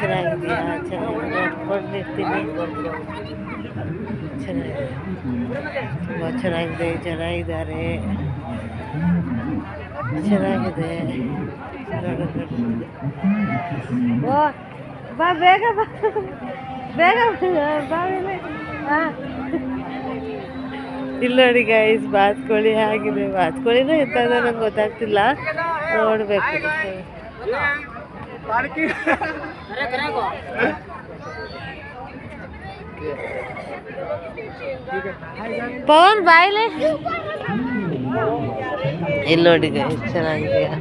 ಚೆನ್ನಾಗಿದೆಯಾ? ಚೆನ್ನಾಗಿದೆ, ಅಂದ್ಕೊಂಡಿರ್ತೀನಿ. ಚೆನ್ನಾಗಿದೆ, ತುಂಬ ಚೆನ್ನಾಗಿದೆ, ಜನ ಇದ್ದಾರೆ, ಚೆನ್ನಾಗಿದೆ. ಓ ಬಾ ಬೇಗ ಬಾ, ಬೇಗ ಬಾ ಮೇಲೆ. ಹಾಂ, ಇಲ್ಲಿ ನೋಡಿ ಗೈಸ್, ಬಾತ್ಕೋಳಿ ಆಗಿದೆ. ಬಾತ್ಕೋಳಿನೂ ಎಂಥದ್ದು ನಂಗೆ ಗೊತ್ತಾಗ್ತಿಲ್ಲ, ನೋಡಬೇಕು. ಪವನ್ ಬಾಯ್ಲೆ. ಇಲ್ಲಿ ನೋಡಿ ಗೈಸ್, ಚೆನ್ನಾಗಿದೆಯಾ?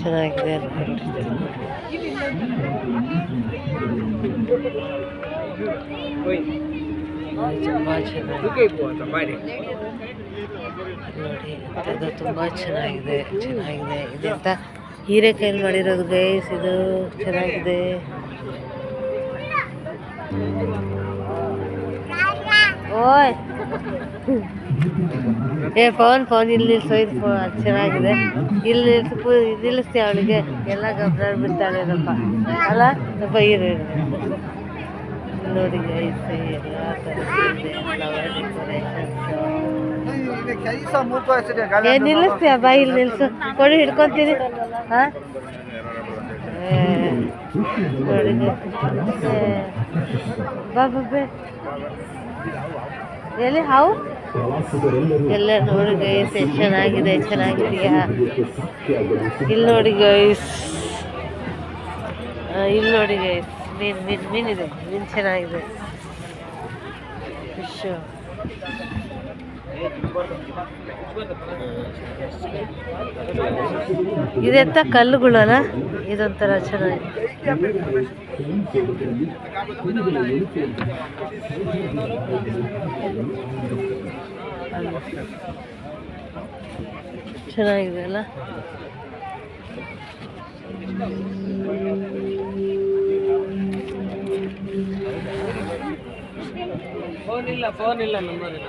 ಚೆನ್ನಾಗಿದೆ ಅನ್ಕೊಂಡಿರ್ತೀನಿ. ತುಂಬ ಚೆನ್ನಾಗಿದೆ ನೋಡಿ, ಅದು ತುಂಬ ಚೆನ್ನಾಗಿದೆ. ಚೆನ್ನಾಗಿದೆ, ಇದೆಂತ ಹೀರೆಕಾಯಲ್ಲಿ ಮಾಡಿರೋದು ಗೈಸ್, ಇದು ಚೆನ್ನಾಗಿದೆ. ಓಯ್ ಏ ಫೋನ್ ಇಲ್ಲಿ ನಿಲ್ಸೋಯ್ತು, ಅದು ಚೆನ್ನಾಗಿದೆ. ಇಲ್ಲಿ ನಿಲ್ಲಿಸ್ತೀಯ ಅವಳಿಗೆ, ಎಲ್ಲ ಗಮನ ಬಿಡ್ತಾಳೇನಪ್ಪ ಅಲ್ಲ. ಸ್ವಲ್ಪ ಇರು ನೋಡಿ ಗೈಸ್, ಎಲ್ಲ ಥರದ್ದಿದೆ ಫ್ಲವರ್ ಡೆಕೋರೇಷನ್ಸ್. ಏ ನಿಲ್ಲಿಸ್ತೀಯ? ಬಾ ಇಲ್ಲಿ ನಿಲ್ಸು, ಕೊಡಿ ಹಿಡ್ಕೊತೀನಿ. ಹಾಂ ನೋಡಿ ಬಾ ಬಾ ಎಲ್ಲಿ ಹಾವು ಎಲ್ಲ ನೋಡಿ ಗೈಸ್, ಎಷ್ಟು ಚೆನ್ನಾಗಿದೆ. ಚೆನ್ನಾಗಿದೆಯಾ? ಇಲ್ಲಿ ನೋಡಿ ಗೈಸ್, ಇಲ್ಲಿ ನೋಡಿ ಗೈಸ್, ಮೀನಿದೆ, ಮೀನು ಚೆನ್ನಾಗಿದೆ. ಫಿಶು ಇದೆಂತ ಕಲ್ಲುಗಳಲ್ಲ, ಇದೊಂಥರ ಚೆನ್ನಾಗಿದೆ. ಚೆನ್ನಾಗಿದೆ ಅಲ್ಲ. ಫೋನ್ ಇಲ್ಲ ನಮ್ಮದಿಲ್ಲ.